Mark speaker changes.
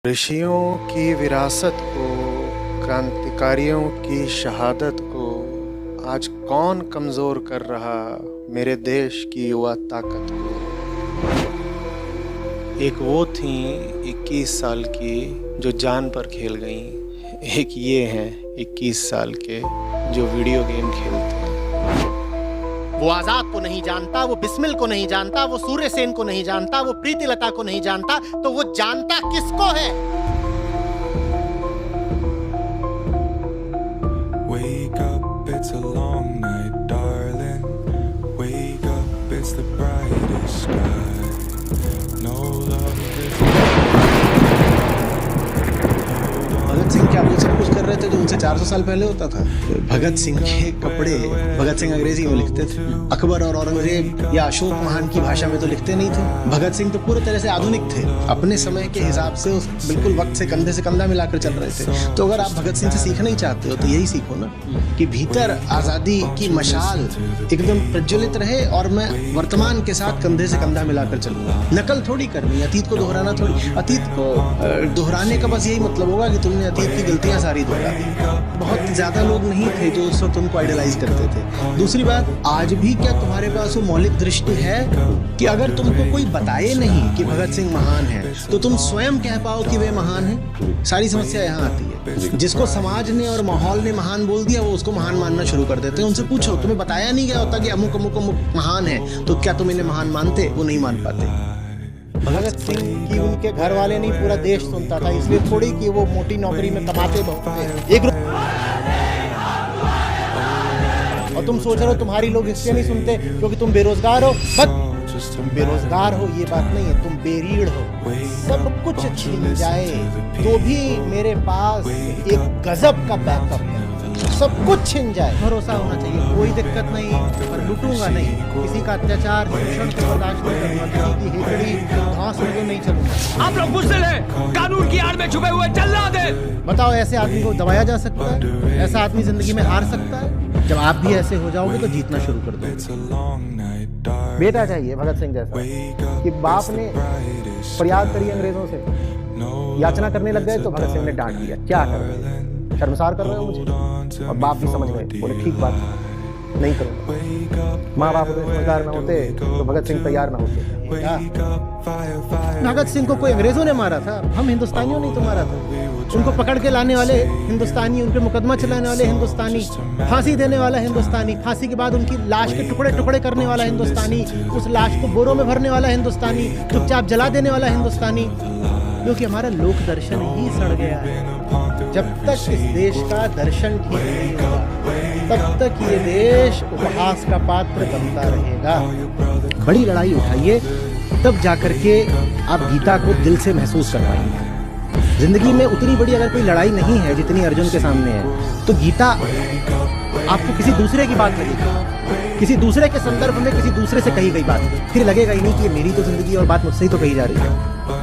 Speaker 1: ऋषियों की विरासत को, क्रांतिकारियों की शहादत को आज कौन कमज़ोर कर रहा मेरे देश की युवा ताकत को। एक वो थी 21 साल की जो जान पर खेल गईं, एक ये हैं 21 साल के जो वीडियो गेम खेलते हैं।
Speaker 2: वो आजाद को नहीं जानता, वो बिस्मिल को नहीं जानता, वो सूर्य सेन को नहीं जानता, वो प्रीतिलता को नहीं जानता, तो वो जानता किसको है?
Speaker 3: Wake up, it's a long night, darling. Wake up, it's the brightest sky. No love is
Speaker 4: Bhagat Singh क्या वो सब कुछ कर रहे थे जो उनसे 400 साल पहले होता था। भगत सिंह के कपड़े भगत सिंह अंग्रेजी में लिखते थे, अकबर और औरंगजेब या अशोक महान की भाषा में तो लिखते नहीं थे। भगत सिंह तो पूरे तरह से आधुनिक थे, अपने समय के हिसाब से बिल्कुल वक्त से कंधा मिलाकर चल रहे थे। तो अगर आप भगत सिंह से सीखना ही चाहते हो तो यही सीखो ना कि भीतर आज़ादी की मशाल एकदम प्रज्वलित रहे और मैं वर्तमान के साथ कंधे से कंधा मिलाकर चलूंगा। नकल थोड़ी करनी, अतीत को दोहराना थोड़ी। अतीत को दोहराने का बस यही मतलब होगा कि तुमने अतीत की गलतियां सारी दोहरा दी। बहुत ज्यादा लोग नहीं थे जो उस वक्त उनको आइडलाइज करते थे। दूसरी बात, आज भी क्या तुम्हारे पास वो मौलिक दृष्टि है कि अगर तुमको कोई बताए नहीं कि भगत सिंह महान है तो तुम स्वयं कह पाओ कि वे महान है? सारी समस्या यहाँ आती है। जिसको समाज ने और माहौल ने महान बोल दिया वो उसको महान मानना शुरू कर देते हैं। उनसे पूछो, तुम्हें बताया नहीं गया होता कि अमुक अमुक अमुक महान है, तो क्या तुम इन्हें महान मानते? वो नहीं मान पाते।
Speaker 2: भगत सिंह की उनके घर वाले नहीं, पूरा देश सुनता था, इसलिए थोड़ी कि वो मोटी नौकरी में कमाते बहुत थे। और तुम सोच रहे हो तुम्हारी लोग इसलिए नहीं सुनते क्योंकि तुम बेरोजगार हो? तुम बेरोजगार हो ये बात नहीं है, तुम बेरीड़ हो। सब कुछ छीन जाए तो भी मेरे पास एक गजब का बैकअप है। सब कुछ छिन जाए, भरोसा होना चाहिए, कोई दिक्कत नहीं, पर लूटूंगा नहीं, किसी का अत्याचार शोषण को बर्दाश्त नहीं करूंगा, किसी की हेकड़ी घास में नहीं चलूंगा।
Speaker 5: आप लोग बुज़दिल हैं, कानून की आड़ में छुपे हुए जल्लाद हैं।
Speaker 2: बताओ, ऐसे आदमी को दबाया जा सकता है? ऐसा आदमी जिंदगी में हार सकता है? जब आप भी ऐसे हो जाओगे तो जीतना शुरू कर दो। बेटा चाहिए भगत सिंह जैसा कि बाप ने फरियाद करी अंग्रेजों से, याचना करने लग गए तो भगत सिंह ने डांट दिया, क्या कर रहे हो, शर्मसार कर रहे हो मुझे? और बाप भी समझ गए, बोले ठीक बात, नहीं करूँगा। माँ बाप अगर समझदार ना होते तो भगत सिंह तैयार ना होते। भगत सिंह को कोई अंग्रेजों ने मारा था, हम हिंदुस्तानियों ने तो मारा था। उनको पकड़ के लाने वाले हिंदुस्तानी, उनके मुकदमा चलाने वाले हिंदुस्तानी, फांसी देने वाला हिंदुस्तानी, फांसी के बाद उनकी लाश के टुकड़े टुकड़े करने वाला हिंदुस्तानी, उस लाश को बोरों में भरने वाला हिंदुस्तानी, चुपचाप जला देने वाला हिंदुस्तानी। क्योंकि हमारा लोक दर्शन ही सड़ गया है। जब तक इस देश का दर्शन ठीक नहीं होगा तब तक ये देश उपहास का पात्र बनता रहेगा। बड़ी लड़ाई उठाइए, तब जाकर के आप गीता को दिल से महसूस कर पाएंगे। जिंदगी में उतनी बड़ी अगर कोई लड़ाई नहीं है जितनी अर्जुन के सामने है, तो गीता आपको किसी दूसरे की बात लगेगी, किसी दूसरे के संदर्भ में किसी दूसरे से कही गई बात, फिर लगेगा ही नहीं कि ये मेरी तो जिंदगी और बात मुझसे ही तो कही जा रही है।